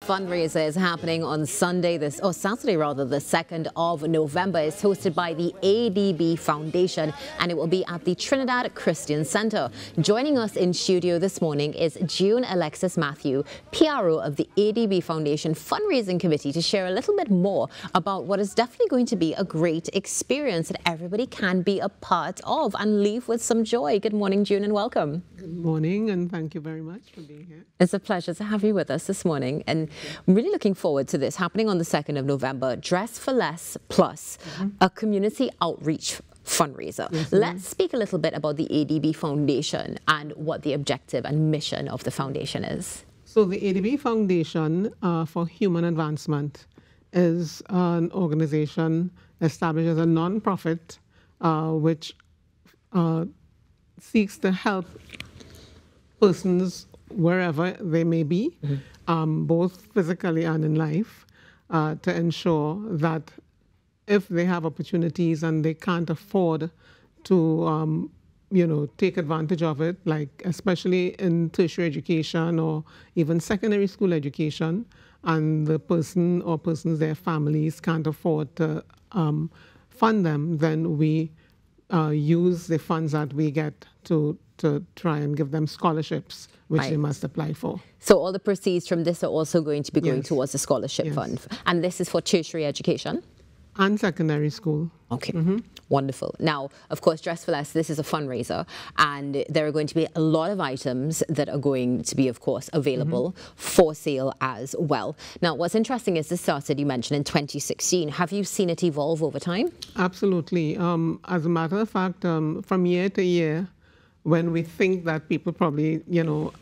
fundraiser is happening on Saturday, the 2nd of November. It's hosted by the ADB Foundation, and it will be at the Trinidad Christian Center. Joining us in studio this morning is June Alexis Matthew, PRO of the ADB Foundation Fundraising Committee, to share a little bit more about what is definitely going to be a great experience that everybody can be a part of and leave with some joy. Good morning, June, and welcome. Good morning, and thank you very much for being here. It's a pleasure to have you with us this morning, and I'm really looking forward to this happening on the 2nd of November. Dress for Less Plus, a community outreach fundraiser. Yes, let's speak a little bit about the ADB Foundation and what the objective and mission of the foundation is. So the ADB Foundation for Human Advancement is an organization established as a non-profit which seeks to help persons wherever they may be, both physically and in life, to ensure that if they have opportunities and they can't afford to, take advantage of it, like especially in tertiary education or even secondary school education, and the person or persons, their families can't afford to fund them, then we use the funds that we get to try and give them scholarships, which they must apply for. So all the proceeds from this are also going to be going towards the scholarship fund. And this is for tertiary education? And secondary school. Okay, wonderful. Now, of course, Dress for Less, this is a fundraiser, and there are going to be a lot of items that are going to be, of course, available for sale as well. Now, what's interesting is this started, you mentioned, in 2016. Have you seen it evolve over time? Absolutely. As a matter of fact, from year to year, when we think that people probably,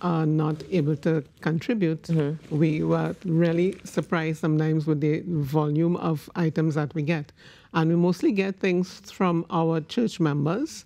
are not able to contribute, we were really surprised sometimes with the volume of items that we get. And we mostly get things from our church members.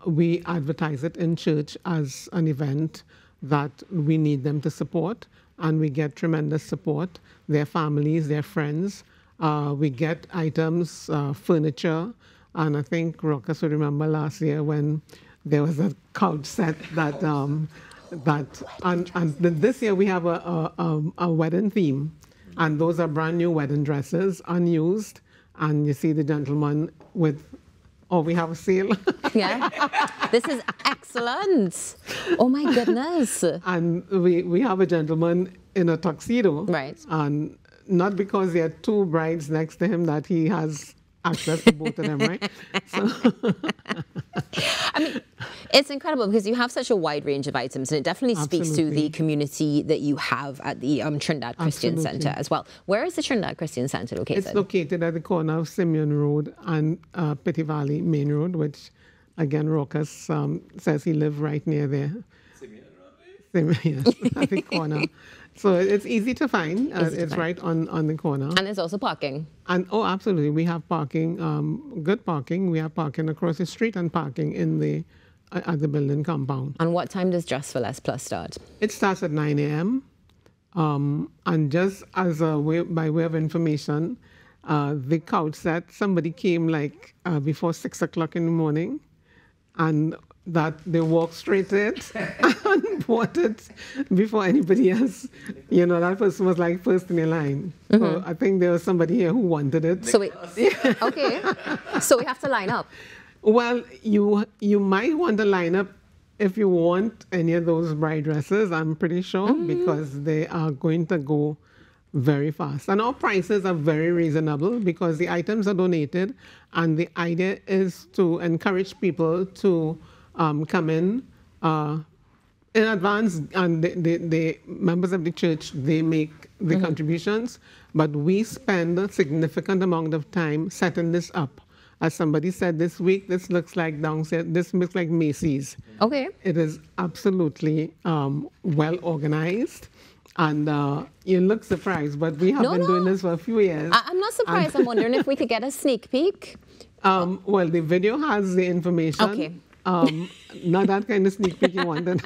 We advertise it in church as an event that we need them to support, and we get tremendous support, their families, their friends. We get its, furniture, and I think Rokas would remember last year when there was a couch set that, and this year we have a wedding theme, and those are brand new wedding dresses, unused, and you see the gentleman with, we have a sale. Yeah, this is excellent. Oh my goodness. And we have a gentleman in a tuxedo. Right. And not because there are two brides next to him that he has access to both of them, right? So I mean, it's incredible because you have such a wide range of items, and it definitely speaks to the community that you have at the Trinidad Christian Center as well. Where is the Trinidad Christian Center located? It's located at the corner of Simeon Road and Pitti Valley Main Road, which, again, Rokas says he lives right near there. Simeon Road? Yes, at the corner. So it's easy to find. It's right on the corner. And there's also parking. And absolutely, we have parking, good parking. We have parking across the street and parking in at the building compound. And what time does Dress for Less Plus start? It starts at 9 a.m. And just as by way of information, the couch set, somebody came before 6 o'clock in the morning, and that they walked straight to it and bought it before anybody else. That person was first in the line. So I think there was somebody here who wanted it. So okay. So we have to line up. Well, you might want to line up if you want any of those bride dresses, I'm pretty sure, because they are going to go very fast. And our prices are very reasonable because the items are donated, and the idea is to encourage people to come in advance, and the members of the church, they make the contributions, but we spend a significant amount of time setting this up. As somebody said this week, this looks like downstairs, this looks like Macy's. Okay. It is absolutely well organized. And you look surprised, but we have been doing this for a few years. I'm not surprised. I'm wondering if we could get a sneak peek. Well, the video has the information. Okay. Not that kind of sneak peek you wanted.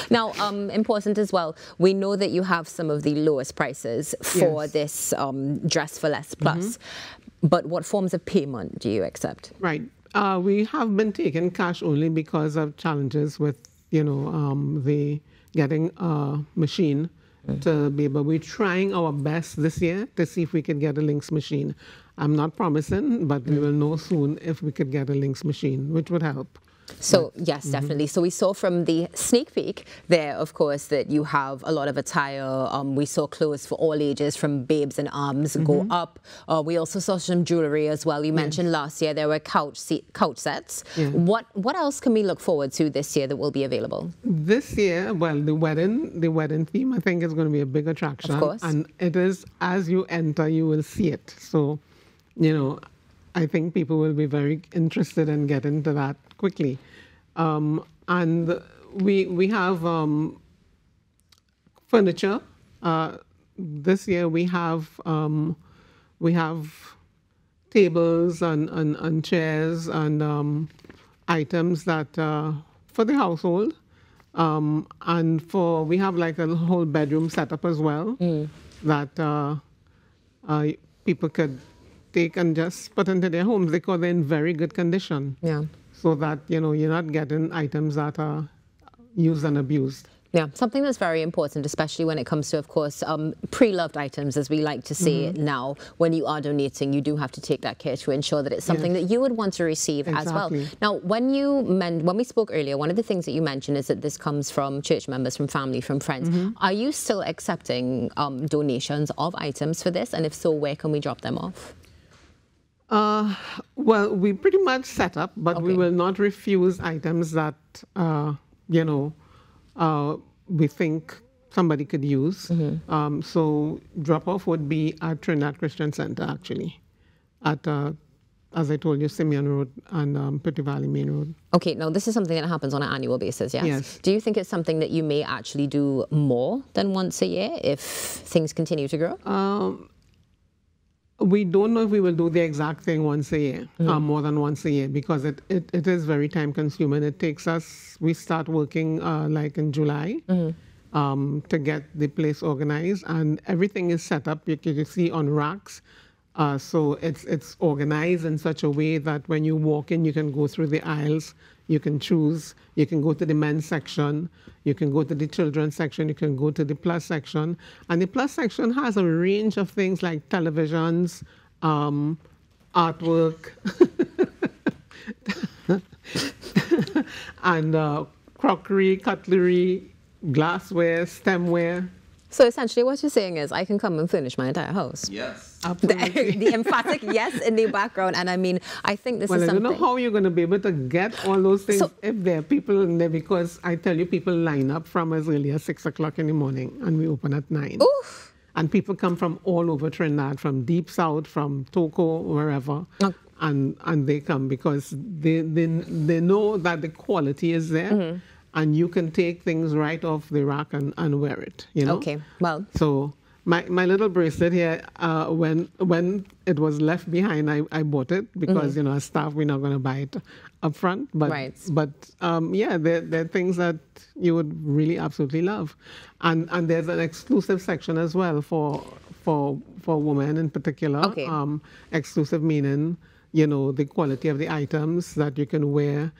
Now, important as well, we know that you have some of the lowest prices for this Dress for Less Plus, but what forms of payment do you accept? Right. We have been taking cash only because of challenges with, the getting a machine to be able. We're trying our best this year to see if we could get a links machine. I'm not promising, but we will know soon if we could get a links machine, which would help. So, yes, definitely. So we saw from the sneak peek there, of course, that you have a lot of attire. We saw clothes for all ages, from babes and arms go up. We also saw some jewelry as well. You mentioned last year there were couch sets. Yeah. What else can we look forward to this year that will be available? This year, well, the wedding theme, I think, is going to be a big attraction. Of course. And it is, as you enter, you will see it. So, you know, I think people will be very interested in getting into that quickly. And we have furniture. This year we have tables and chairs and items that for the household. And we have like a whole bedroom setup as well that people could take and just put into their homes because they're in very good condition. Yeah. So that, you know, you're not getting items that are used and abused. Yeah, something that's very important, especially when it comes to, of course, pre-loved items, as we like to say it now. When you are donating, you do have to take that care to ensure that it's something that you would want to receive as well. Now, when we spoke earlier, one of the things that you mentioned is that this comes from church members, from family, from friends. Are you still accepting donations of items for this? And if so, where can we drop them off? Well, we pretty much set up, but we will not refuse items that, you know, we think somebody could use. So drop-off would be at Trinidad Christian Center, actually, at, as I told you, Simeon Road and Pretty Valley Main Road. Okay, now this is something that happens on an annual basis, yes? Yes. Do you think it's something that you may actually do more than once a year if things continue to grow? We don't know if we will do the exact thing once a year, more than once a year, because it is very time consuming. It takes us, we start working like in July to get the place organized, and everything is set up. You can see on racks. So it's organized in such a way that when you walk in, you can go through the aisles, you can choose, you can go to the men's section, you can go to the children's section, you can go to the plus section. And the plus section has a range of things like televisions, artwork, and crockery, cutlery, glassware, stemware. So essentially what you're saying is I can come and furnish my entire house. Yes. Absolutely. The emphatic yes in the background. And I mean, I think this is something... I don't know how you're going to be able to get all those things if there are people in there, because I tell you, people line up from as early as 6 o'clock in the morning and we open at 9. Oof. And people come from all over Trinidad, from deep south, from Toco, wherever. And they come because they know that the quality is there. And you can take things right off the rack and wear it, you know? Okay, well. So my little bracelet here, when it was left behind, I bought it because, you know, as staff, we're not going to buy it up front. But, yeah, there are things that you would really absolutely love. And there's an exclusive section as well for women in particular. Okay. Exclusive meaning, you know, the quality of the items that you can wear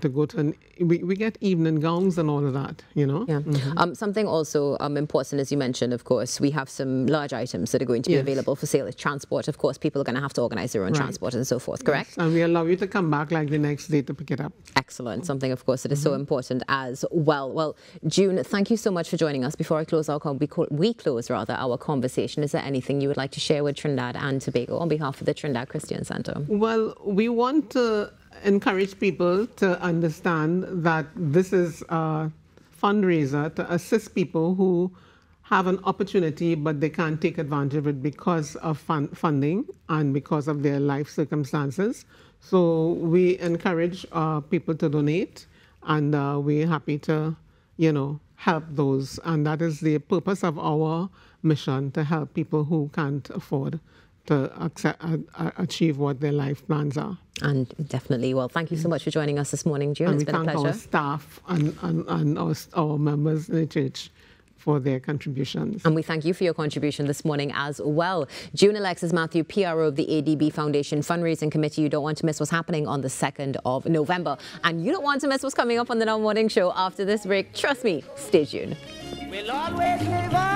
to go to. And we get evening gowns and all of that, you know. Yeah. Something also important, as you mentioned, of course, we have some large items that are going to be available for sale. Transport, of course, people are going to have to organize their own transport and so forth, correct? Yes. And we allow you to come back like the next day to pick it up. Excellent. Something, of course, that is so important as well. Well, June, thank you so much for joining us. Before I close our our conversation, is there anything you would like to share with Trinidad and Tobago on behalf of the Trinidad Christian Center? Well, we want to encourage people to understand that this is a fundraiser to assist people who have an opportunity but they can't take advantage of it because of funding and because of their life circumstances. So we encourage people to donate, and we're happy to, you know, help those. And that is the purpose of our mission, to help people who can't afford to achieve what their life plans are. And definitely, well, thank you so much for joining us this morning, June. It's been a pleasure. And we thank our staff and our members in the church for their contributions. And we thank you for your contribution this morning as well. June Alexis Matthew, PRO of the ADB Foundation Fundraising Committee. You don't want to miss what's happening on the 2nd of November. And you don't want to miss what's coming up on the Now Morning Show after this break. Trust me, stay tuned. We'll always live on.